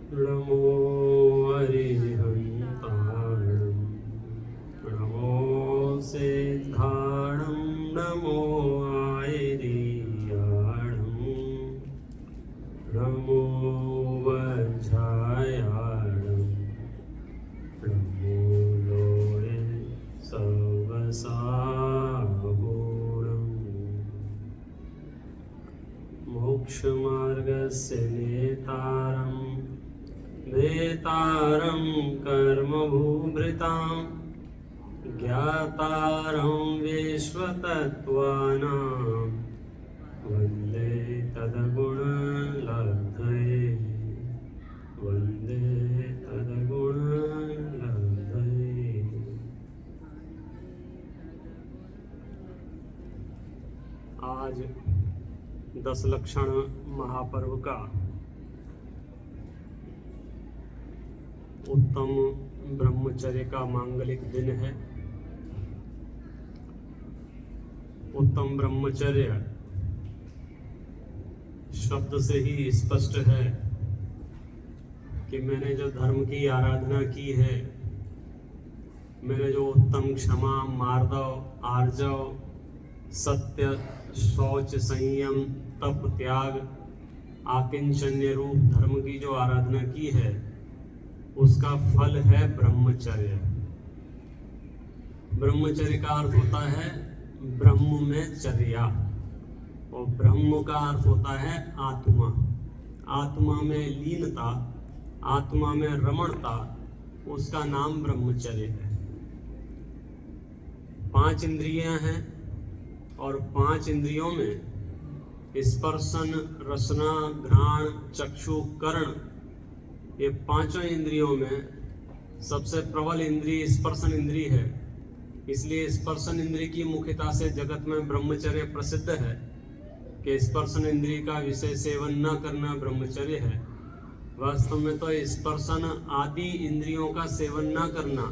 नमो अरिहन्ताणं नमो सिद्धाणं नमो आयर्याणं नमो वज्रायाणं नमो लोये सर्वसागुणम् मोक्षमार्गस्य नेतारं वेतारं कर्मभूभृतां ज्ञातारं विश्वतत्त्वानां वन्दे तद्गुणलब्धये वन्दे तद्गुणलब्धये। आज 10 लक्षण महापर्व का उत्तम ब्रह्मचर्य का मांगलिक दिन है। उत्तम ब्रह्मचर्य शब्द से ही स्पष्ट है कि मैंने जो धर्म की आराधना की है, मैंने जो उत्तम क्षमा, मार्दव, आर्जव, सत्य, शौच, संयम, तप, त्याग, आकिंचन्य रूप धर्म की जो आराधना की है, उसका फल है ब्रह्मचर्य। ब्रह्मचर्य का अर्थ होता है ब्रह्म में चर्या, और ब्रह्म का अर्थ होता है आत्मा। आत्मा में लीनता, आत्मा में रमणता, उसका नाम ब्रह्मचर्य है। 5 इंद्रियां हैं और 5 इंद्रियों में स्पर्शन, रसना, घ्राण, चक्षु, कर्ण, ये 5 इंद्रियों में सबसे प्रबल इंद्रिय स्पर्शन इंद्रिय है। इसलिए स्पर्शन इंद्रिय की मुख्यता से जगत में ब्रह्मचर्य प्रसिद्ध है कि स्पर्शन इंद्रिय का विषय सेवन न करना ब्रह्मचर्य है। वास्तव में तो स्पर्शन आदि इंद्रियों का सेवन न करना,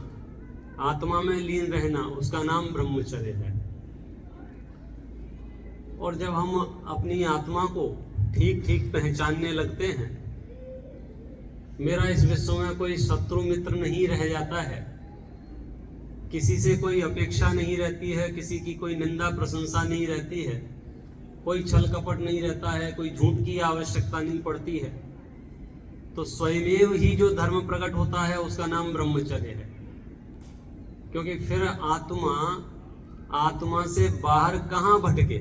आत्मा में लीन रहना, उसका नाम ब्रह्मचर्य है। और जब हम अपनी आत्मा को ठीक ठीक पहचानने लगते हैं, मेरा इस विश्व में कोई शत्रु मित्र नहीं रह जाता है, किसी से कोई अपेक्षा नहीं रहती है, किसी की कोई निंदा प्रशंसा नहीं रहती है, कोई छल कपट नहीं रहता है, कोई झूठ की आवश्यकता नहीं पड़ती है, तो स्वयमेव ही जो धर्म प्रकट होता है उसका नाम ब्रह्मचर्य है। क्योंकि फिर आत्मा से बाहर कहाँ भटके।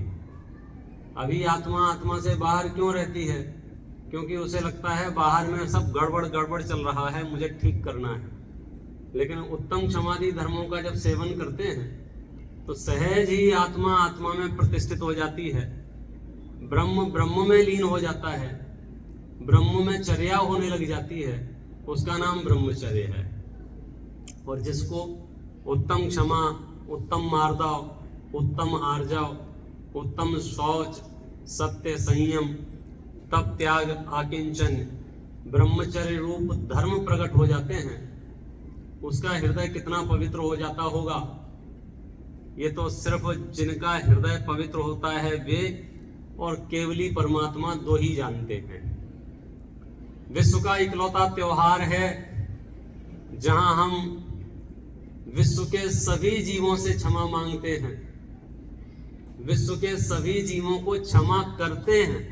अभी आत्मा से बाहर क्यों रहती है? क्योंकि उसे लगता है बाहर में सब गड़बड़ चल रहा है, मुझे ठीक करना है। लेकिन उत्तम क्षमादि धर्मों का जब सेवन करते हैं तो सहज ही आत्मा में प्रतिष्ठित हो जाती है, ब्रह्म में लीन हो जाता है, ब्रह्म में चर्या होने लग जाती है, उसका नाम ब्रह्मचर्य है। और जिसको उत्तम क्षमा, उत्तम मार्दव, उत्तम आर्जव, उत्तम शौच, सत्य, संयम, तप, त्याग, आकिंचन, ब्रह्मचर्य रूप धर्म प्रकट हो जाते हैं, उसका हृदय कितना पवित्र हो जाता होगा। ये तो सिर्फ जिनका हृदय पवित्र होता है वे और केवली परमात्मा दो ही जानते हैं। विश्व का इकलौता त्योहार है जहां हम विश्व के सभी जीवों से क्षमा मांगते हैं, विश्व के सभी जीवों को क्षमा करते हैं।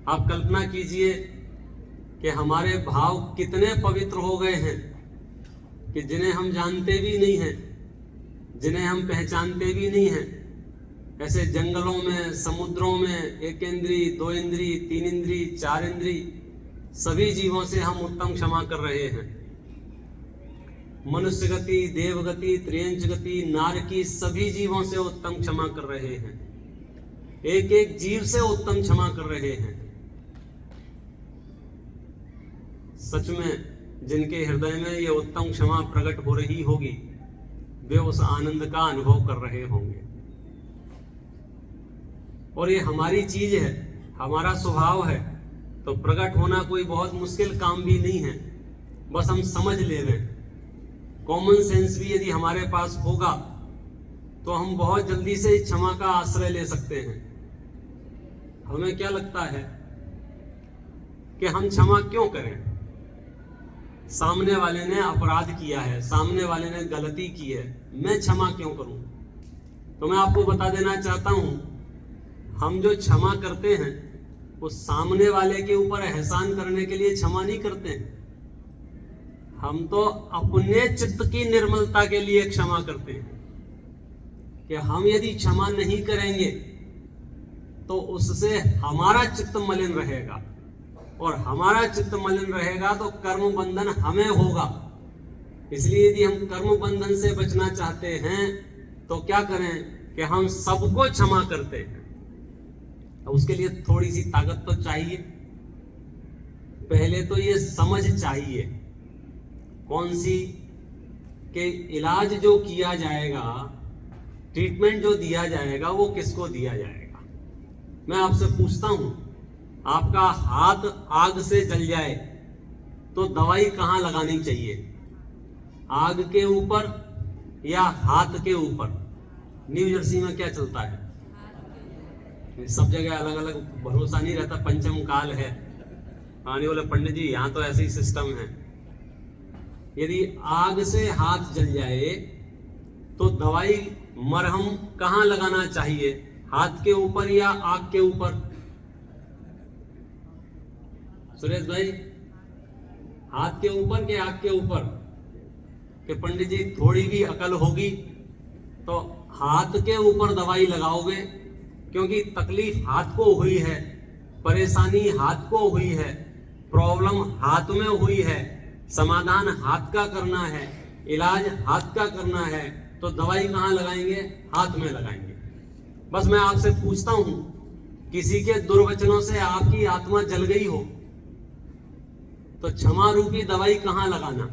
आप कल्पना कीजिए कि हमारे भाव कितने पवित्र हो गए हैं कि जिन्हें हम जानते भी नहीं हैं, जिन्हें हम पहचानते भी नहीं हैं, ऐसे जंगलों में, समुद्रों में 1 इंद्री, 2 इंद्री, 3 इंद्री, 4 इंद्री, सभी जीवों से हम उत्तम क्षमा कर रहे हैं। मनुष्य गति, देवगति, त्रियंच गति, नारकी, सभी जीवों से उत्तम क्षमा कर रहे हैं, एक एक जीव से उत्तम क्षमा कर रहे हैं। सच में जिनके हृदय में ये उत्तम क्षमा प्रकट हो रही होगी वे उस आनंद का अनुभव कर रहे होंगे। और ये हमारी चीज है, हमारा स्वभाव है, तो प्रकट होना कोई बहुत मुश्किल काम भी नहीं है, बस हम समझ ले रहे हैं। कॉमन सेंस भी यदि हमारे पास होगा तो हम बहुत जल्दी से क्षमा का आश्रय ले सकते हैं। हमें क्या लगता है कि हम क्षमा क्यों करें। सामने वाले ने अपराध किया है, सामने वाले ने गलती की है, मैं क्षमा क्यों करूं। तो मैं आपको बता देना चाहता हूं, हम जो क्षमा करते हैं वो सामने वाले के ऊपर एहसान करने के लिए क्षमा नहीं करते हैं। हम तो अपने चित्त की निर्मलता के लिए क्षमा करते हैं कि हम यदि क्षमा नहीं करेंगे तो उससे हमारा चित्त मलिन रहेगा, और हमारा चित्त मलिन रहेगा तो कर्म बंधन हमें होगा। इसलिए यदि हम कर्म बंधन से बचना चाहते हैं तो क्या करें कि हम सबको क्षमा करते हैं। उसके लिए थोड़ी सी ताकत तो चाहिए। पहले तो ये समझ चाहिए कौन सी कि इलाज जो किया जाएगा, ट्रीटमेंट जो दिया जाएगा वो किसको दिया जाएगा। मैं आपसे पूछता हूं, आपका हाथ आग से जल जाए तो दवाई कहां लगानी चाहिए, आग के ऊपर या हाथ के ऊपर। न्यू जर्सी में क्या चलता है, सब जगह अलग अलग, भरोसा नहीं रहता, पंचम काल है। आने वाले पंडित जी यहां तो ऐसे ही सिस्टम है। यदि आग से हाथ जल जाए तो दवाई मरहम कहां लगाना चाहिए, हाथ के ऊपर या आग के ऊपर। सुरेश भाई, हाथ के ऊपर के आग के ऊपर? कि पंडित जी थोड़ी भी अकल होगी तो हाथ के ऊपर दवाई लगाओगे, क्योंकि तकलीफ हाथ को हुई है, परेशानी हाथ को हुई है, प्रॉब्लम हाथ में हुई है, समाधान हाथ का करना है, इलाज हाथ का करना है, तो दवाई कहां लगाएंगे, हाथ में लगाएंगे। बस मैं आपसे पूछता हूं, किसी के दुर्वचनों से आपकी आत्मा जल गई हो तो क्षमा रूपी दवाई कहां लगाना।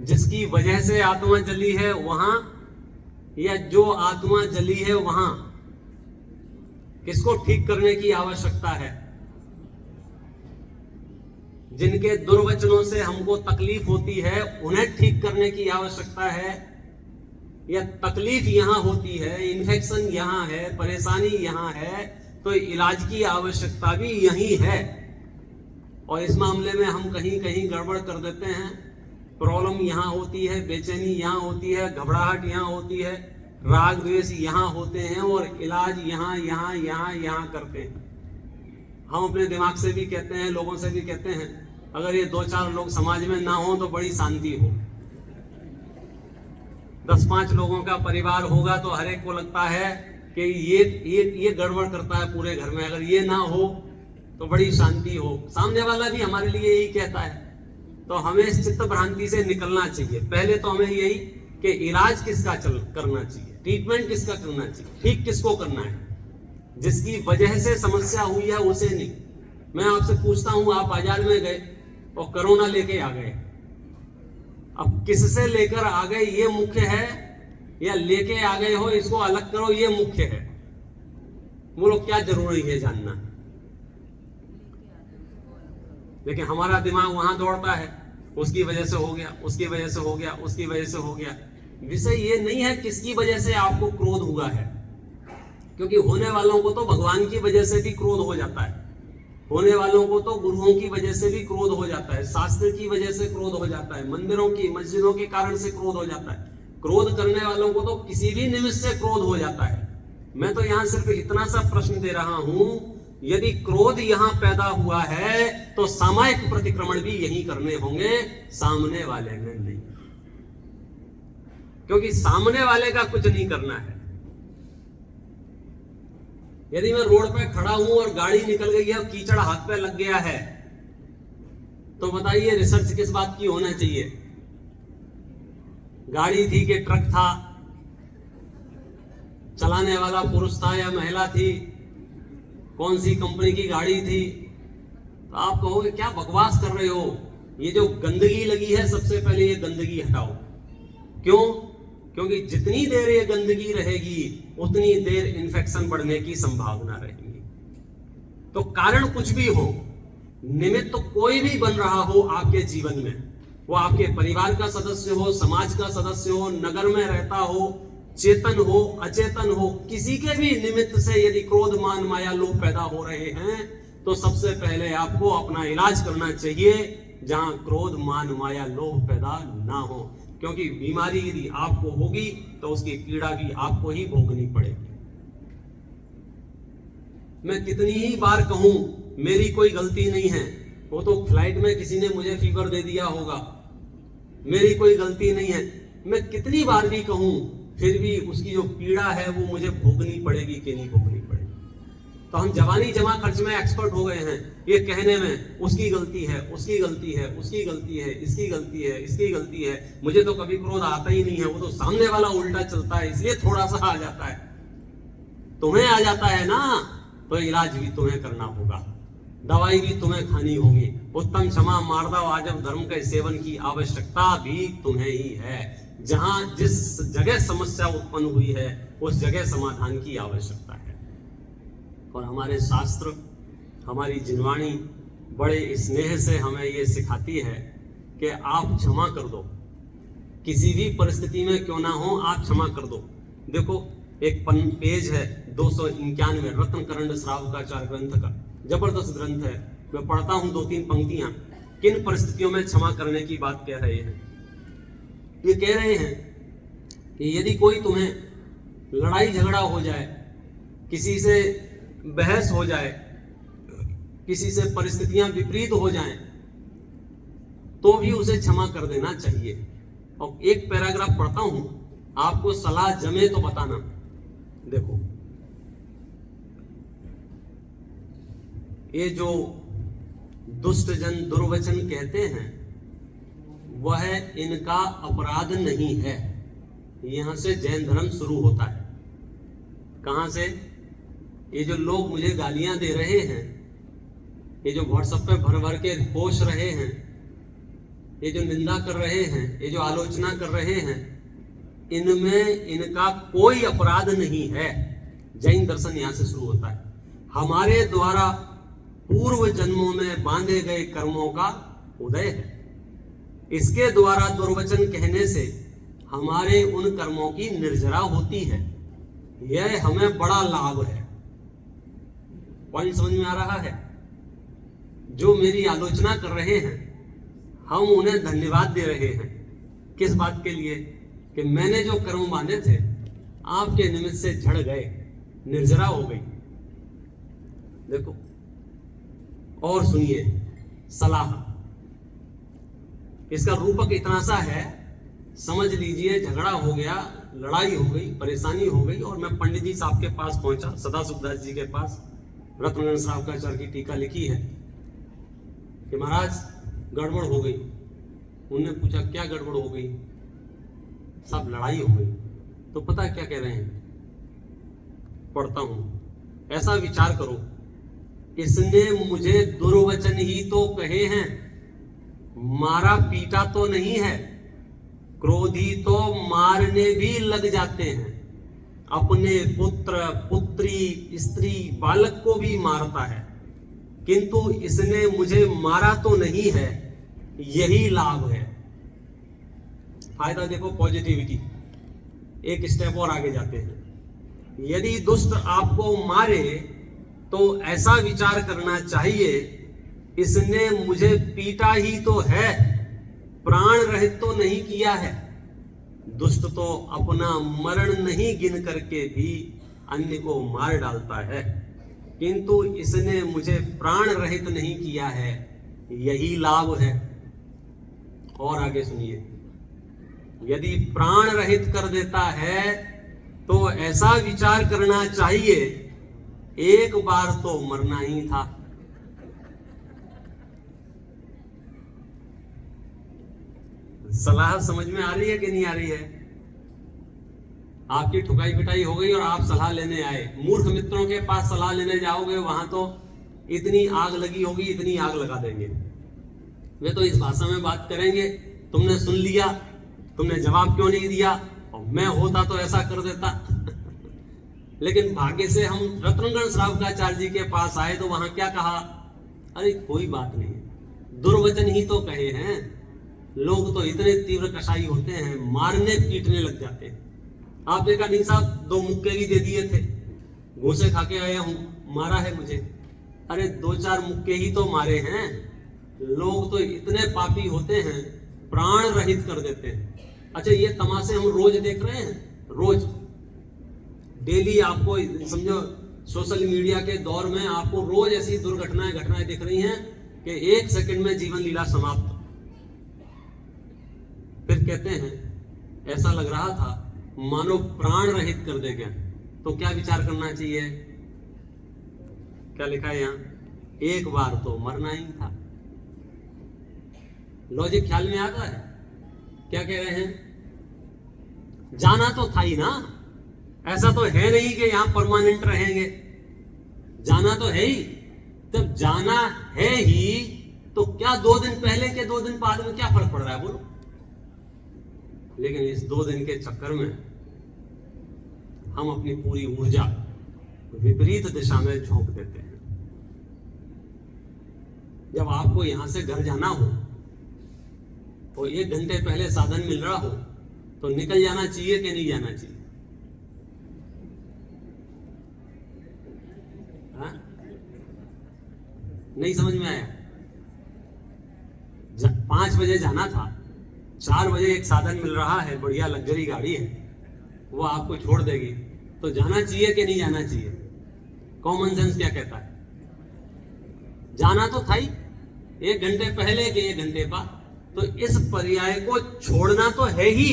जिसकी वजह से आत्मा जली है वहां, या जो आत्मा जली है वहां? किसको ठीक करने की आवश्यकता है? जिनके दुर्वचनों से हमको तकलीफ होती है उन्हें ठीक करने की आवश्यकता है, या तकलीफ यहां होती है, इन्फेक्शन यहां है, परेशानी यहां है, तो इलाज की आवश्यकता भी यही है। और इस मामले में हम कहीं कहीं गड़बड़ कर देते हैं। प्रॉब्लम यहां होती है, बेचैनी यहां होती है, घबराहट यहां होती है, राग द्वेष यहां होते हैं, और इलाज यहां यहां यहां यहां करते हैं। हम अपने दिमाग से भी कहते हैं, लोगों से भी कहते हैं, अगर ये 2-4 लोग समाज में ना हो तो बड़ी शांति हो। 10-5 लोगों का परिवार होगा तो हर एक को लगता है कि ये गड़बड़ करता है पूरे घर में, अगर ये ना हो तो बड़ी शांति हो। सामने वाला भी हमारे लिए यही कहता है। तो हमें इस चित्त भ्रांति से निकलना चाहिए। पहले तो हमें यही कि इलाज किसका करना चाहिए, ट्रीटमेंट किसका करना चाहिए, ठीक किसको करना है, जिसकी वजह से समस्या हुई है उसे नहीं। मैं आपसे पूछता हूं, आप बाजार में गए और कोरोना लेके आ गए, अब किससे लेकर आ गए ये मुख्य है, या लेके आ गए हो इसको अलग करो ये मुख्य है? बोलो क्या जरूरी है जानना। लेकिन हमारा दिमाग वहां दौड़ता है, उसकी वजह से हो गया, उसकी वजह से हो गया, उसकी वजह से हो गया। विषय ये नहीं है किसकी वजह से आपको क्रोध हुआ है, क्योंकि होने वालों को तो भगवान की वजह से भी क्रोध हो जाता है, होने वालों को तो गुरुओं की वजह से भी क्रोध हो जाता है, शास्त्र की वजह से क्रोध हो जाता है, मंदिरों की मस्जिदों के कारण से क्रोध हो जाता है। क्रोध करने वालों को तो किसी भी निमित्त से क्रोध हो जाता है। मैं तो यहां सिर्फ इतना सा प्रश्न दे रहा हूं, यदि क्रोध यहां पैदा हुआ है तो सामायिक प्रतिक्रमण भी यही करने होंगे, सामने वाले ने नहीं, क्योंकि सामने वाले का कुछ नहीं करना है। यदि मैं रोड पे खड़ा हूं और गाड़ी निकल गई है, कीचड़ हाथ पे लग गया है, तो बताइए रिसर्च किस बात की होना चाहिए? गाड़ी थी कि ट्रक था, चलाने वाला पुरुष था या महिला थी, कौन सी कंपनी की गाड़ी थी? तो आप कहोगे क्या बकवास कर रहे हो, ये जो गंदगी लगी है सबसे पहले ये गंदगी हटाओ। क्यों? क्योंकि जितनी देर ये गंदगी रहेगी उतनी देर इन्फेक्शन बढ़ने की संभावना रहेगी। तो कारण कुछ भी हो, निमित्त तो कोई भी बन रहा हो आपके जीवन में, वो आपके परिवार का सदस्य हो, समाज का सदस्य हो, नगर में रहता हो, चेतन हो अचेतन हो, किसी के भी निमित्त से यदि क्रोध मान माया लोभ पैदा हो रहे हैं तो सबसे पहले आपको अपना इलाज करना चाहिए जहां क्रोध मान माया लोभ पैदा ना हो, क्योंकि बीमारी यदि आपको होगी तो उसकी पीड़ा भी आपको ही भोगनी पड़ेगी। मैं कितनी ही बार कहूं मेरी कोई गलती नहीं है, वो तो फ्लाइट में किसी ने मुझे फीवर दे दिया होगा, मेरी कोई गलती नहीं है। मैं कितनी बार भी कहूं फिर भी उसकी जो पीड़ा है वो मुझे भोगनी पड़ेगी कि नहीं भोगनी पड़ेगी। तो हम जवानी जमा खर्च में एक्सपर्ट हो गए हैं ये कहने में, उसकी गलती है, उसकी गलती है, उसकी गलती है, इसकी गलती है, इसकी गलती है। मुझे तो कभी क्रोध आता ही नहीं है, वो तो सामने वाला उल्टा चलता है इसलिए थोड़ा सा आ जाता है। तुम्हें आ जाता है ना तो इलाज भी तुम्हें करना होगा, दवाई भी तुम्हें खानी होगी। उत्तम क्षमा मार्दव आजब धर्म के सेवन की आवश्यकता भी तुम्हें ही है। जहां जिस जगह समस्या उत्पन्न हुई है उस जगह समाधान की आवश्यकता है। और हमारे शास्त्र, हमारी जिनवाणी बड़े स्नेह से हमें ये सिखाती है कि आप क्षमा कर दो, किसी भी परिस्थिति में क्यों ना हो आप क्षमा कर दो। देखो एक पेज है 291 रत्नकरंड श्रावकाचार्य ग्रंथ का, जबरदस्त ग्रंथ है, मैं पढ़ता हूं 2-3 पंक्तियां। किन परिस्थितियों में क्षमा करने की बात कह रहे हैं? ये कह रहे हैं कि यदि कोई तुम्हें लड़ाई झगड़ा हो जाए, किसी से बहस हो जाए, किसी से परिस्थितियां विपरीत हो जाएं, तो भी उसे क्षमा कर देना चाहिए। और एक पैराग्राफ पढ़ता हूं, आपको सलाह जमे तो बताना। देखो ये जो दुष्ट जन दुर्वचन कहते हैं वह इनका अपराध नहीं है। यहां से जैन धर्म शुरू होता है। कहां से? ये जो लोग मुझे गालियां दे रहे हैं, ये जो व्हाट्सएप पे भर भर के पोस्ट रहे हैं, ये जो निंदा कर रहे हैं, ये जो आलोचना कर रहे हैं, इनमें इनका कोई अपराध नहीं है। जैन दर्शन यहां से शुरू होता है। हमारे द्वारा पूर्व जन्मों में बांधे गए कर्मों का उदय है। इसके द्वारा दुर्वचन कहने से हमारे उन कर्मों की निर्जरा होती है। यह हमें बड़ा लाभ है। पॉइंट समझ में आ रहा है? जो मेरी आलोचना कर रहे हैं हम उन्हें धन्यवाद दे रहे हैं। किस बात के लिए? कि मैंने जो कर्म बांधे थे आपके निमित्त से झड़ गए, निर्जरा हो गई। देखो और सुनिए सलाह। इसका रूपक इतना सा है, समझ लीजिए झगड़ा हो गया, लड़ाई हो गई, परेशानी हो गई और मैं पंडित जी साहब के पास पहुंचा, सदा सुखदास जी के पास। रत्नकरंड श्रावकाचार्य की टीका लिखी है कि महाराज गड़बड़ हो गई। उन्होंने पूछा क्या गड़बड़ हो गई? सब लड़ाई हो गई। तो पता क्या कह रहे हैं? पढ़ता हूं, ऐसा विचार करो, इसने मुझे दुर्वचन ही तो कहे हैं, मारा पीटा तो नहीं है। क्रोधी तो मारने भी लग जाते हैं, अपने पुत्र पुत्री स्त्री बालक को भी मारता है, किंतु इसने मुझे मारा तो नहीं है। यही लाभ है। फायदा देखो, पॉजिटिविटी। एक स्टेप और आगे जाते हैं। यदि दुष्ट आपको मारे तो ऐसा विचार करना चाहिए, इसने मुझे पीटा ही तो है, प्राण रहित तो नहीं किया है। दुष्ट तो अपना मरण नहीं गिन करके भी अन्य को मार डालता है, किंतु इसने मुझे प्राण रहित नहीं किया है। यही लाभ है। और आगे सुनिए, यदि प्राण रहित कर देता है तो ऐसा विचार करना चाहिए, एक बार तो मरना ही था। सलाह समझ में आ रही है कि नहीं आ रही है? आपकी ठुकाई पिटाई हो गई और आप सलाह लेने आए, मूर्ख मित्रों के पास सलाह लेने जाओगे, वहां तो इतनी आग लगी होगी, इतनी आग लगा देंगे। वे तो इस भाषा में बात करेंगे, तुमने सुन लिया, तुमने जवाब क्यों नहीं दिया, और मैं होता तो ऐसा कर देता। लेकिन भाग्य से हम रत्नकरंड श्रावकाचार्य जी के पास आए तो वहां क्या कहा? अरे कोई बात नहीं, दुर्वचन ही तो कहे हैं। लोग तो इतने तीव्र कसाई होते हैं, मारने पीटने लग जाते हैं। आपने कहा नहीं साहब 2 मुक्के भी दे दिए थे, घूसे खा के आया हूं, मारा है मुझे। अरे 2-4 मुक्के ही तो मारे हैं, लोग तो इतने पापी होते हैं प्राण रहित कर देते हैं। अच्छा ये तमाशे हम रोज देख रहे हैं, रोज डेली आपको समझो सोशल मीडिया के दौर में आपको रोज ऐसी घटनाएं दिख रही हैं कि 1 सेकंड में जीवन लीला समाप्त। फिर कहते हैं ऐसा लग रहा था मानो प्राण रहित कर देगा, तो क्या विचार करना चाहिए? क्या लिखा है यहां? एक बार तो मरना ही था। लॉजिक ख्याल में आता है? क्या कह रहे हैं? जाना तो था ही ना, ऐसा तो है नहीं कि यहां परमानेंट रहेंगे, जाना तो है ही। तब जाना है ही तो क्या 2 दिन पहले के 2 दिन बाद में क्या फर्क पड़ रहा है बोलो? लेकिन इस 2 दिन के चक्कर में हम अपनी पूरी ऊर्जा विपरीत दिशा में झोंक देते हैं। जब आपको यहां से घर जाना हो तो 1 घंटे पहले साधन मिल रहा हो तो निकल जाना चाहिए कि नहीं जाना चाहिए? हाँ? नहीं समझ में आया? 5 बजे जाना था, 4 बजे एक साधन मिल रहा है, बढ़िया लग्जरी गाड़ी है, वो आपको छोड़ देगी, तो जाना चाहिए कि नहीं जाना चाहिए? कॉमन सेंस क्या कहता है? जाना तो था ही, 1 घंटे पहले के 1 घंटे बाद, तो इस पर्याय को छोड़ना तो है ही।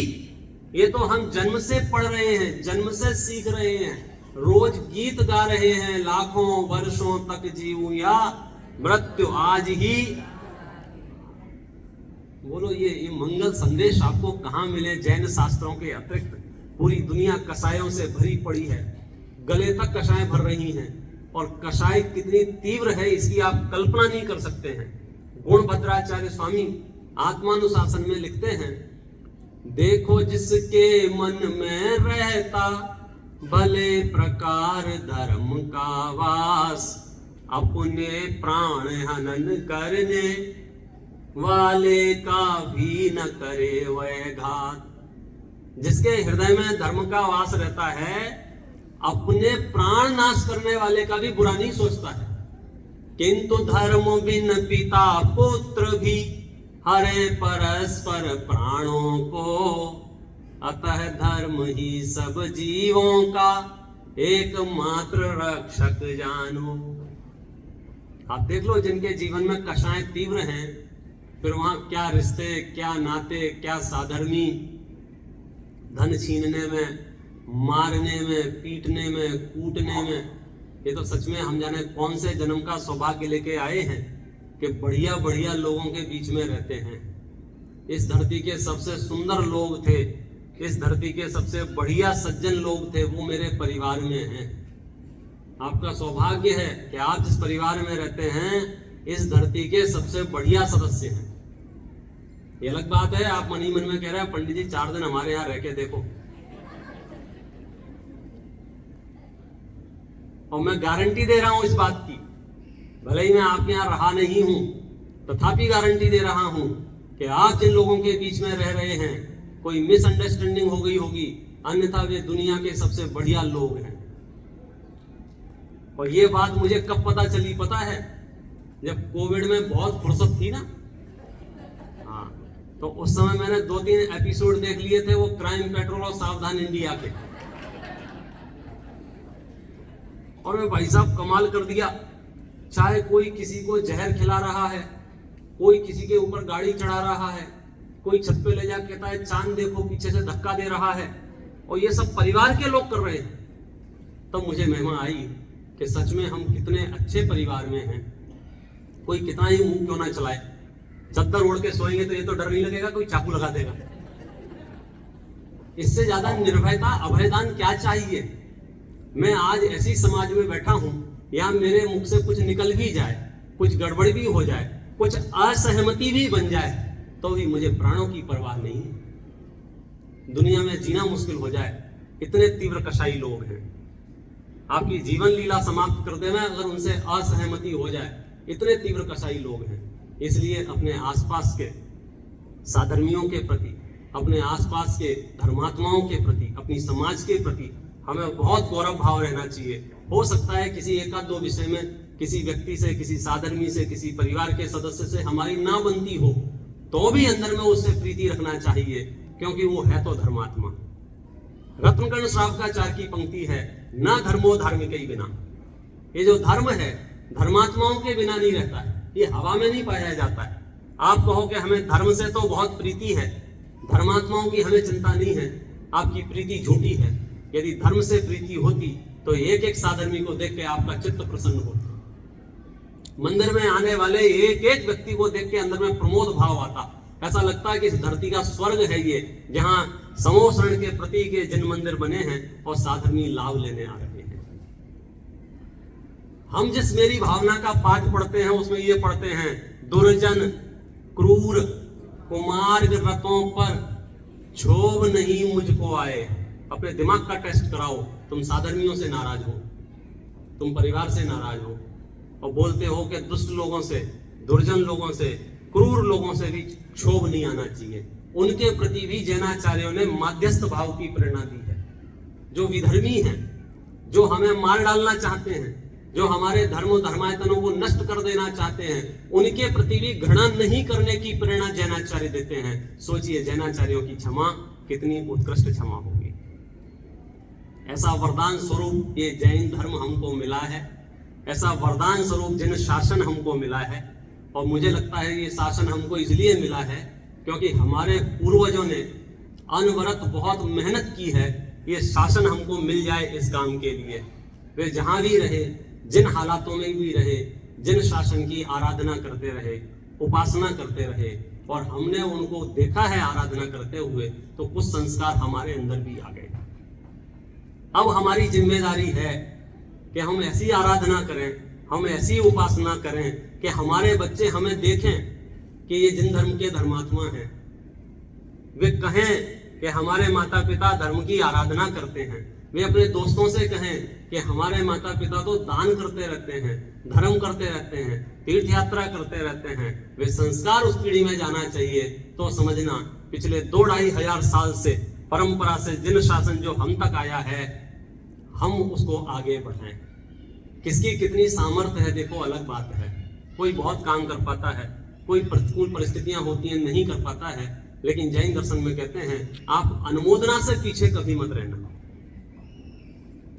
ये तो हम जन्म से पढ़ रहे हैं, जन्म से सीख रहे हैं, रोज गीत गा रहे हैं, लाखों वर्षों तक जीऊं या मृत्यु आज ही। बोलो ये मंगल संदेश आपको कहां मिले? जैन शास्त्रों के अतिरिक्त पूरी दुनिया कषायों से भरी पड़ी है, गले तक कषाय भर रही हैं, और कषाय कितनी तीव्र है इसकी आप कल्पना नहीं कर सकते हैं। गुणभद्राचार्य स्वामी आत्मानुशासन में लिखते हैं, देखो जिसके मन में रहता भले प्रकार धर्म का वास, अपने प्राण हनन करने वाले का भी न करे वह घात। जिसके हृदय में धर्म का वास रहता है, अपने प्राण नाश करने वाले का भी बुरा नहीं सोचता है। किंतु धर्म बिन पिता पुत्र भी हरे परस्पर प्राणों को, अतः धर्म ही सब जीवों का एकमात्र रक्षक जानो। आप देख लो जिनके जीवन में कषाय तीव्र हैं, फिर वहां क्या रिश्ते, क्या नाते, क्या साधर्मी, धन छीनने में, मारने में, पीटने में, कूटने में, ये तो सच में हम जाने कौन से जन्म का सौभाग्य लेके आए हैं कि बढ़िया बढ़िया लोगों के बीच में रहते हैं। इस धरती के सबसे सुंदर लोग थे, इस धरती के सबसे बढ़िया सज्जन लोग थे, वो मेरे परिवार में हैं। आपका सौभाग्य है कि आप जिस परिवार में रहते हैं इस धरती के सबसे बढ़िया सदस्य हैं। ये अलग बात है आप मन ही मन में कह रहे हैं पंडित जी 4 दिन हमारे यहाँ रह के देखो, और मैं गारंटी दे रहा हूं इस बात की, भले ही मैं आपके यहाँ रहा नहीं हूं, तथापि गारंटी दे रहा हूं कि आप जिन लोगों के बीच में रह रहे हैं कोई मिसअंडरस्टैंडिंग हो गई होगी, अन्यथा वे दुनिया के सबसे बढ़िया लोग हैं। और ये बात मुझे कब पता चली पता है? जब कोविड में बहुत फुर्सत थी ना, हाँ, तो उस समय मैंने 2-3 एपिसोड देख लिए थे वो क्राइम पेट्रोल और सावधान इंडिया के, और मैं भाई साहब कमाल कर दिया। चाहे कोई किसी को जहर खिला रहा है, कोई किसी के ऊपर गाड़ी चढ़ा रहा है, कोई छत पे ले जाकर कहता है चांद देखो, पीछे से धक्का दे रहा है, और ये सब परिवार के लोग कर रहे हैं। तब मुझे महिमा आई कि सच में हम कितने अच्छे परिवार में हैं। कोई कितना ही मुंह क्यों ना चलाए, चद्दर ओढ़ के सोएंगे तो ये तो डर नहीं लगेगा कोई चाकू लगा देगा। इससे ज्यादा निर्भयता, अभयदान क्या चाहिए? मैं आज ऐसी समाज में बैठा हूं, यहां मेरे मुख से कुछ निकल भी जाए, कुछ गड़बड़ भी हो जाए, कुछ असहमति भी बन जाए, तो भी मुझे प्राणों की परवाह नहीं है। दुनिया में जीना मुश्किल हो जाए, इतने तीव्र कषाई लोग हैं। आपकी जीवन लीला समाप्त कर देना अगर उनसे असहमति हो जाए, इतने तीव्र कषाई लोग हैं। इसलिए अपने आसपास के साधर्मियों के प्रति, अपने आसपास के धर्मात्माओं के प्रति, अपनी समाज के प्रति हमें बहुत गौरव भाव रहना चाहिए। हो सकता है किसी एक आध दो विषय में किसी व्यक्ति से, किसी साधर्मी से, किसी परिवार के सदस्य से हमारी ना बनती हो, तो भी अंदर में उससे प्रीति रखना चाहिए, क्योंकि वो है तो धर्मात्मा। रत्नकर्ण श्रावकाचार्य की पंक्ति है, ना धर्मो धार्मिक ही बिना। ये जो धर्म है धर्मात्माओं के बिना नहीं रहता है, ये हवा में नहीं पाया जाता है। आप कहो कि हमें धर्म से तो बहुत प्रीति है, धर्मात्माओं की हमें चिंता नहीं है, आपकी प्रीति झूठी है। यदि धर्म से प्रीति होती तो एक एक साधर्मी को देख के आपका चित्त प्रसन्न होता, मंदिर में आने वाले एक एक व्यक्ति को देख के अंदर में प्रमोद भाव आता, ऐसा लगता है कि इस धरती का स्वर्ग है ये, जहां समोह शरण के प्रति के जिन मंदिर बने हैं और साधर्मी लाभ लेने आ रहे हैं। हम जिस मेरी भावना का पाठ पढ़ते हैं उसमें ये पढ़ते हैं, दुर्जन क्रूर कुमार्ग रतों पर क्षोभ नहीं मुझको आए। अपने दिमाग का टेस्ट कराओ, तुम साधर्मियों से नाराज हो, तुम परिवार से नाराज हो और बोलते हो कि दुष्ट लोगों से, दुर्जन लोगों से, क्रूर लोगों से भी क्षोभ नहीं आना चाहिए। उनके प्रति भी जैनाचार्यों ने माध्यस्थ भाव की प्रेरणा दी है। जो विधर्मी हैं, जो हमें मार डालना चाहते हैं, जो हमारे धर्म धर्मायतनों को नष्ट कर देना चाहते हैं, उनके प्रति भी घृणा नहीं करने की प्रेरणा जैनाचार्य देते हैं। सोचिए जैनाचार्यों की क्षमा कितनी उत्कृष्ट क्षमा होगी। ऐसा वरदान स्वरूप ये जैन धर्म हमको मिला है, ऐसा वरदान स्वरूप जिन शासन हमको मिला है। और मुझे लगता है ये शासन हमको इसलिए मिला है क्योंकि हमारे पूर्वजों ने अनवरत बहुत मेहनत की है, ये शासन हमको मिल जाए इस काम के लिए। वे जहां भी रहे, जिन हालातों में भी रहे, जिन शासन की आराधना करते रहे, उपासना करते रहे, और हमने उनको देखा है आराधना करते हुए, तो कुछ संस्कार हमारे अंदर भी आ गए। अब हमारी जिम्मेदारी है कि हम ऐसी आराधना करें, हम ऐसी उपासना करें कि हमारे बच्चे हमें देखें कि ये जिन धर्म के धर्मात्मा हैं, वे कहें कि हमारे माता पिता धर्म की आराधना करते हैं। वे अपने दोस्तों से कहें कि हमारे माता पिता तो दान करते रहते हैं, धर्म करते रहते हैं, तीर्थ यात्रा करते रहते हैं। वे संस्कार उस पीढ़ी में जाना चाहिए। तो समझना, पिछले 2-2.5 साल से परंपरा से जिन शासन जो हम तक आया है, हम उसको आगे बढ़ाएं। किसकी कितनी सामर्थ्य है देखो, अलग बात है। कोई बहुत काम कर पाता है, कोई प्रतिकूल परिस्थितियां होती हैं नहीं कर पाता है, लेकिन जैन दर्शन में कहते हैं आप अनुमोदना से पीछे कभी मत रहना।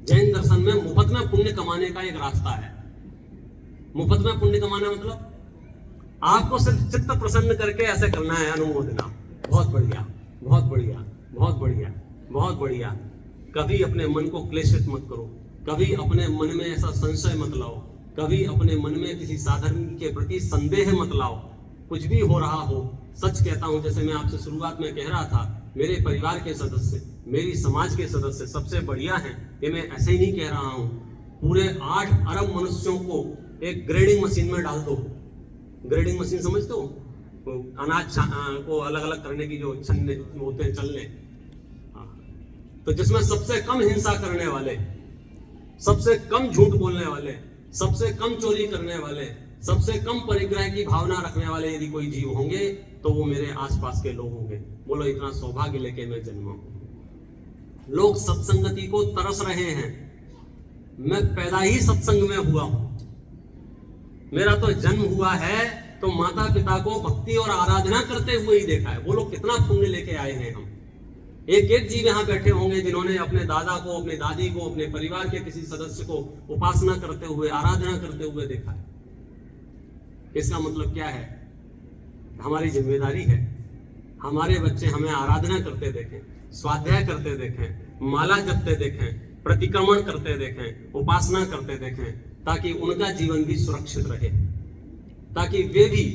जैन दर्शन में मुफ्त में पुण्य कमाने का एक रास्ता है। मुफ्त में पुण्य कमाना मतलब आपको सिर्फ चित्त प्रसन्न करके ऐसे करना है, अनुमोदना। बहुत बढ़िया, बहुत बढ़िया, बहुत बढ़िया, बहुत बढ़िया। कभी अपने मन को क्लेशित मत करो, कभी अपने मन में ऐसा संशय मत लाओ, कभी अपने मन में किसी साधर्म के प्रति संदेह मत लाओ। कुछ भी हो रहा हो, सच कहता हूं, जैसे मैं आपसे शुरुआत में कह रहा था, मेरे परिवार के सदस्य, मेरी समाज के सदस्य सबसे बढ़िया हैं। ये मैं ऐसे ही नहीं कह रहा हूं। पूरे 8 अरब मनुष्यों को एक ग्रेडिंग मशीन में डाल दो। ग्रेडिंग मशीन समझते हो? अनाज को अलग अलग करने की जो छन्ने होते हैं, चलने, तो जिसमें सबसे कम हिंसा करने वाले, सबसे कम झूठ बोलने वाले, सबसे कम चोरी करने वाले, सबसे कम परिग्रह की भावना रखने वाले यदि कोई जीव होंगे तो वो मेरे आसपास के लोग होंगे। बोलो, इतना सौभाग्य लेके मैं जन्मा हूं। लोग सत्संगति को तरस रहे हैं। मैं पैदा ही सत्संग में हुआ हूं। मेरा तो जन्म हुआ है तो माता पिता को भक्ति और आराधना करते हुए ही देखा है। वो लोग कितना पुण्य लेके आए हैं। हम एक एक जीव यहाँ बैठे होंगे जिन्होंने अपने दादा को, अपने दादी को, अपने परिवार के किसी सदस्य को उपासना करते हुए, आराधना करते हुए देखा है। इसका मतलब क्या है? हमारी जिम्मेदारी है, हमारे बच्चे हमें आराधना करते देखें, स्वाध्याय करते देखें, माला जपते देखें, प्रतिक्रमण करते देखें, उपासना करते देखें, ताकि उनका जीवन भी सुरक्षित रहे, ताकि वे भी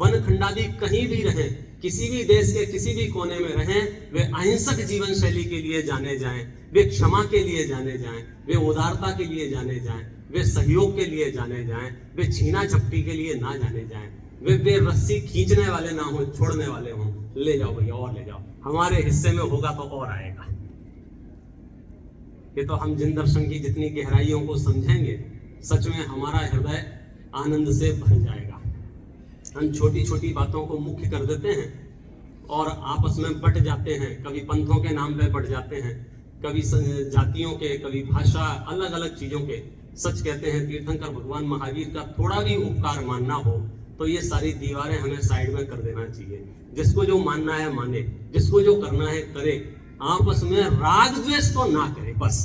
वन खंडादि कहीं भी रहें, किसी भी देश के किसी भी कोने में रहें, वे अहिंसक जीवन शैली के लिए जाने जाएं, वे क्षमा के लिए जाने जाएं, वे उदारता के लिए जाने जाएं, वे सहयोग के लिए जाने जाएं, वे छीना झपटी के लिए ना जाने जाएं, वे रस्सी खींचने वाले ना हो, छोड़ने वाले हों। ले जाओ भैया, और ले जाओ, हमारे हिस्से में होगा तो और आएगा। ये तो हम जिन दर्शन की जितनी गहराइयों को समझेंगे, सच में हमारा हृदय आनंद से भर जाएगा। हम छोटी छोटी बातों को मुख्य कर देते हैं और आपस में बट जाते हैं, कभी पंथों के नाम पे बट जाते हैं, कभी जातियों के, कभी भाषा, अलग अलग चीजों के। सच कहते हैं तीर्थंकर भगवान महावीर का थोड़ा भी उपकार मानना हो तो ये सारी दीवारें हमें साइड में कर देना चाहिए। जिसको जो मानना है माने, जिसको जो करना है करे, आपस में राग द्वेष तो ना करे बस।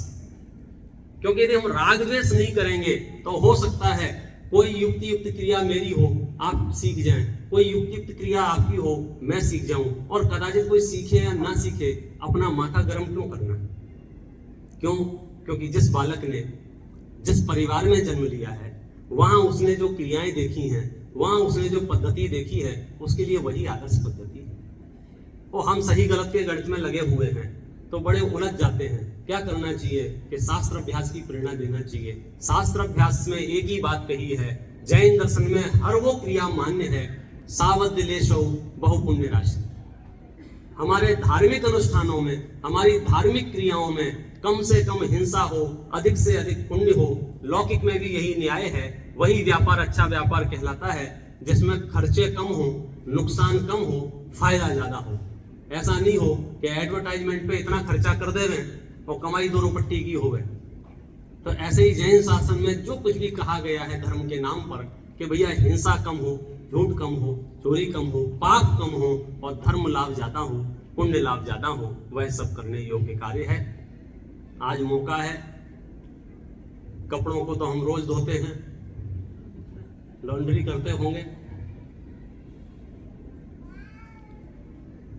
क्योंकि यदि हम राग द्वेष नहीं करेंगे तो हो सकता है कोई युक्त क्रिया मेरी हो, आप सीख जाएं, कोई युक्त क्रिया आपकी हो, मैं सीख जाऊं, और कदाचित कोई सीखे या ना सीखे, अपना माथा गर्म क्यों करना? क्यों? क्योंकि जिस बालक ने जिस परिवार में जन्म लिया है, वहां उसने जो क्रियाएं देखी हैं, वहां उसने जो पद्धति देखी है, उसके लिए वही आदर्श पद्धति है। और हम सही गलत के गणित में लगे हुए हैं तो बड़े उलझ जाते हैं। क्या करना चाहिए कि शास्त्र अभ्यास की प्रेरणा देना चाहिए। शास्त्र अभ्यास में एक ही बात कही है, जैन दर्शन में हर वो क्रिया मान्य है, सावध लेशौ बहु पुण्य राशि। हमारे धार्मिक अनुष्ठानों में, हमारी धार्मिक क्रियाओं में कम से कम हिंसा हो, अधिक से अधिक पुण्य हो। लौकिक में भी यही न्याय है। वही व्यापार अच्छा व्यापार कहलाता है जिसमें खर्चे कम हो, नुकसान कम हो, फायदा ज्यादा हो। ऐसा नहीं हो कि एडवर्टाइजमेंट पे इतना खर्चा कर दे रहे और कमाई दोनों पट्टी की हो गए। तो ऐसे ही जैन शासन में जो कुछ भी कहा गया है धर्म के नाम पर कि भैया हिंसा कम हो, झूठ कम हो, चोरी कम हो, पाप कम हो और धर्म लाभ ज्यादा हो, पुण्य लाभ ज्यादा हो, वह सब करने योग्य कार्य है। आज मौका है। कपड़ों को तो हम रोज धोते हैं, लॉन्ड्री करते होंगे,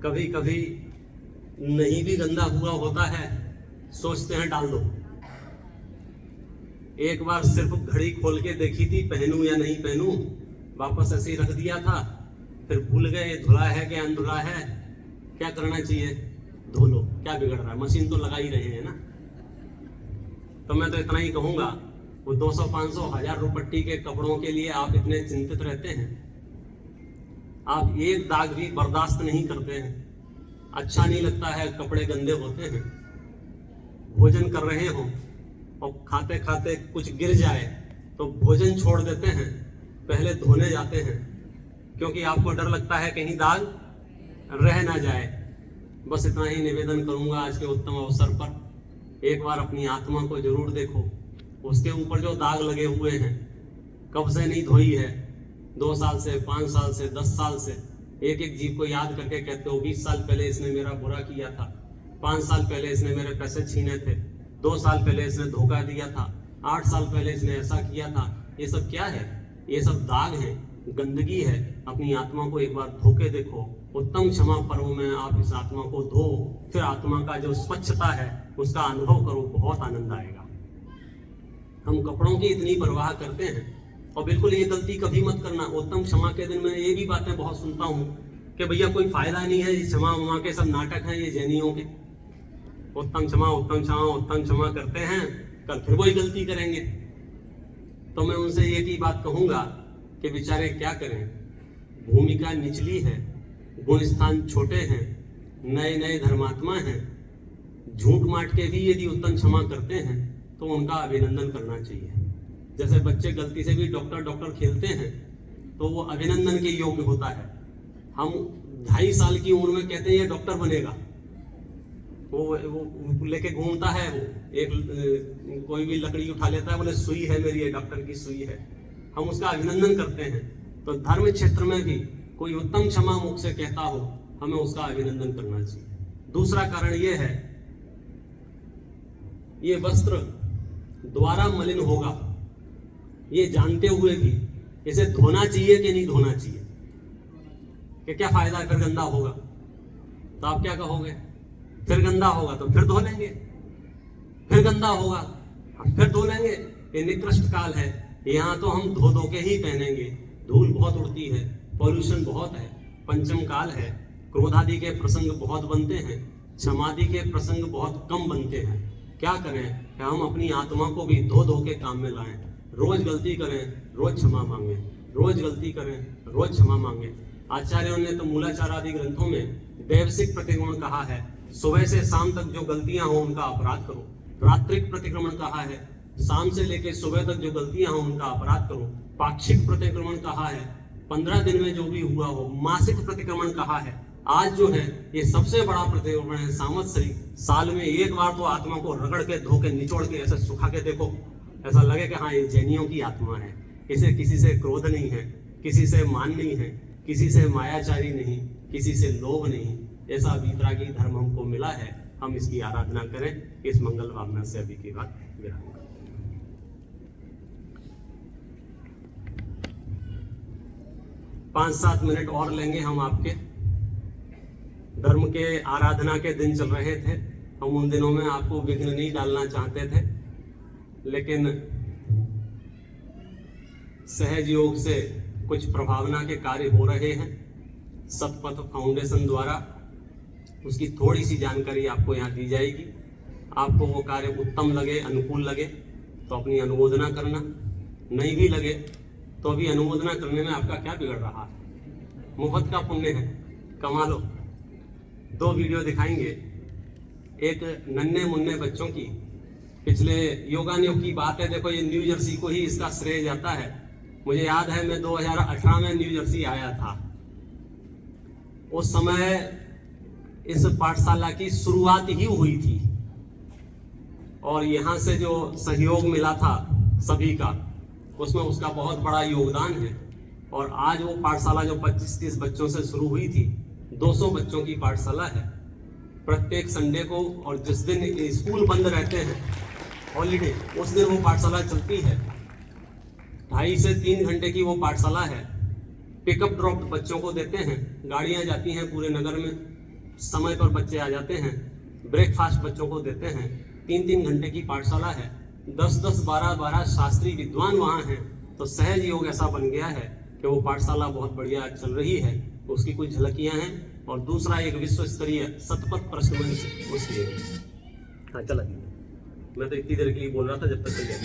कभी कभी नहीं भी गंदा हुआ होता है, सोचते हैं डाल दो। एक बार सिर्फ घड़ी खोल के देखी थी, पहनूं या नहीं पहनूं, वापस ऐसे ही रख दिया था, फिर भूल गए धुला है कि अनधुला है। क्या करना चाहिए? धो लो, क्या बिगड़ रहा है, मशीन तो लगा ही रहे हैं ना। तो मैं तो इतना ही कहूंगा, वो 200, 500, 1000 रुपट्टी के कपड़ों के लिए आप इतने चिंतित रहते हैं। आप एक दाग भी बर्दाश्त नहीं करते हैं। अच्छा नहीं लगता है कपड़े गंदे होते हैं। भोजन कर रहे हो और खाते खाते कुछ गिर जाए तो भोजन छोड़ देते हैं, पहले धोने जाते हैं, क्योंकि आपको डर लगता है कहीं दाग रह ना जाए। बस इतना ही निवेदन करूंगा आज के उत्तम अवसर पर। एक बार अपनी आत्मा को जरूर देखो, उसके ऊपर जो दाग लगे हुए हैं, कब से नहीं धोई है, 2 साल से, 5 साल से, 10 साल से। एक एक जीव को याद करके कहते हो 20 साल पहले इसने मेरा बुरा किया था, 5 साल पहले इसने मेरे पैसे छीने थे, 2 साल पहले इसने धोखा दिया था, 8 साल पहले इसने ऐसा किया था। ये सब क्या है? ये सब दाग है, गंदगी है। अपनी आत्मा को एक बार धो के देखो। उत्तम क्षमा पर्व में आप इस आत्मा को धो, फिर आत्मा का जो स्वच्छता है उसका अनुभव करो, बहुत आनंद आएगा। हम कपड़ों की इतनी परवाह करते हैं, और बिल्कुल ये गलती कभी मत करना। उत्तम क्षमा के दिन में ये भी बातें बहुत सुनता हूँ कि भैया कोई फायदा नहीं है, क्षमा उमा के सब नाटक हैं ये जैनियों के। उत्तम क्षमा, उत्तम क्षमा, उत्तम क्षमा करते हैं, कल फिर वही गलती करेंगे। तो मैं उनसे एक ही बात कहूंगा कि बेचारे क्या करें, भूमिका निचली है, गुण स्थान छोटे हैं, नए नए धर्मात्मा हैं। झूठ माट के भी यदि उत्तम क्षमा करते हैं तो उनका अभिनंदन करना चाहिए। जैसे बच्चे गलती से भी डॉक्टर खेलते हैं तो वो अभिनंदन के योग्य होता है। हम 2.5 साल की उम्र में कहते हैं ये डॉक्टर बनेगा, वो लेके घूमता है, वो एक कोई भी लकड़ी उठा लेता है, बोले सुई है मेरी, ये डॉक्टर की सुई है। हम उसका अभिनंदन करते हैं। तो धर्म क्षेत्र में भी कोई उत्तम क्षमा मुख से कहता हो, हमें उसका अभिनंदन करना चाहिए। दूसरा कारण ये है, ये वस्त्र द्वारा मलिन होगा, ये जानते हुए भी इसे धोना चाहिए कि नहीं धोना चाहिए? कि क्या फायदा है, फिर गंदा होगा। तो आप क्या कहोगे? फिर गंदा होगा तो फिर धो लेंगे, फिर गंदा होगा फिर धो लेंगे। ये निकृष्ट काल है, यहाँ तो हम धो धो के ही पहनेंगे। धूल बहुत उड़ती है, पॉल्यूशन बहुत है, पंचम काल है, क्रोधादि के प्रसंग बहुत बनते हैं, क्षमादि के प्रसंग बहुत कम बनते हैं। क्या करें कि हम अपनी आत्मा को भी धो धो के काम में लाएं। रोज गलती करें, रोज क्षमा मांगे, रोज गलती करें, रोज क्षमा मांगे। आचार्यों ने तो मूलाचार आदि ग्रंथों में दैवसिक प्रतिक्रमण कहा है, सुबह से शाम तक जो गलतियां हो उनका अपराध करो। रात्रिक प्रतिक्रमण कहा है, शाम से लेकर सुबह तक जो गलतियां हो उनका अपराध करो। पाक्षिक प्रतिक्रमण कहा है, 15 दिन में जो भी हुआ हो। मासिक प्रतिक्रमण कहा है, आज जो है ये सबसे बड़ा प्रतिक्रमण है संवत्सरी। साल में एक बार तो आत्मा को रगड़ के, धो के, निचोड़ के, ऐसे सुखा के देखो, ऐसा लगे कि हाँ ये जैनियों की आत्मा है। इसे किसी से क्रोध नहीं है, किसी से मान नहीं है, किसी से मायाचारी नहीं, किसी से लोभ नहीं। ऐसा वीतरागी धर्म हमको मिला है, हम इसकी आराधना करें। इस मंगल भावना से अभी की बात विराम करें। 5-7 मिनट और लेंगे हम आपके। धर्म के आराधना के दिन चल रहे थे, हम उन दिनों में आपको विघ्न नहीं डालना चाहते थे, लेकिन सहज योग से कुछ प्रभावना के कार्य हो रहे हैं सतपथ फाउंडेशन द्वारा। उसकी थोड़ी सी जानकारी आपको यहाँ दी जाएगी। आपको वो कार्य उत्तम लगे, अनुकूल लगे तो अपनी अनुमोदना करना, नहीं भी लगे तो भी अनुमोदना करने में आपका क्या बिगड़ रहा है? मुफ्त का पुण्य है, कमा लो। 2 वीडियो दिखाएंगे, एक नन्हे मुन्ने बच्चों की, पिछले योगानियोग की बात है। देखो ये न्यू जर्सी को ही इसका श्रेय जाता है। मुझे याद है मैं 2018 में न्यू जर्सी आया था। उस समय इस पाठशाला की शुरुआत ही हुई थी और यहाँ से जो सहयोग मिला था सभी का, उसमें उसका बहुत बड़ा योगदान है। और आज वो पाठशाला जो 25-30 बच्चों से शुरू हुई थी, 200 बच्चों की पाठशाला है। प्रत्येक संडे को, और जिस दिन स्कूल बंद रहते हैं, हॉलीडे, उस दिन वो पाठशाला चलती है। 2.5 से 3 घंटे की वो पाठशाला है। पिकअप ड्रॉप बच्चों को देते हैं, गाड़ियां जाती हैं पूरे नगर में, समय पर बच्चे आ जाते हैं। ब्रेकफास्ट बच्चों को देते हैं। 3-3 घंटे की पाठशाला है। 10-10, 12-12 शास्त्री विद्वान वहाँ हैं। तो सहज योग ऐसा बन गया है कि वो पाठशाला बहुत बढ़िया चल रही है। उसकी कुछ झलकियाँ हैं। और दूसरा एक विश्व स्तरीय सतपथ प्रश्न मंच उसकी है। हाँ चला, मैं तो इतनी देर के लिए बोल रहा था जब तक चल गया।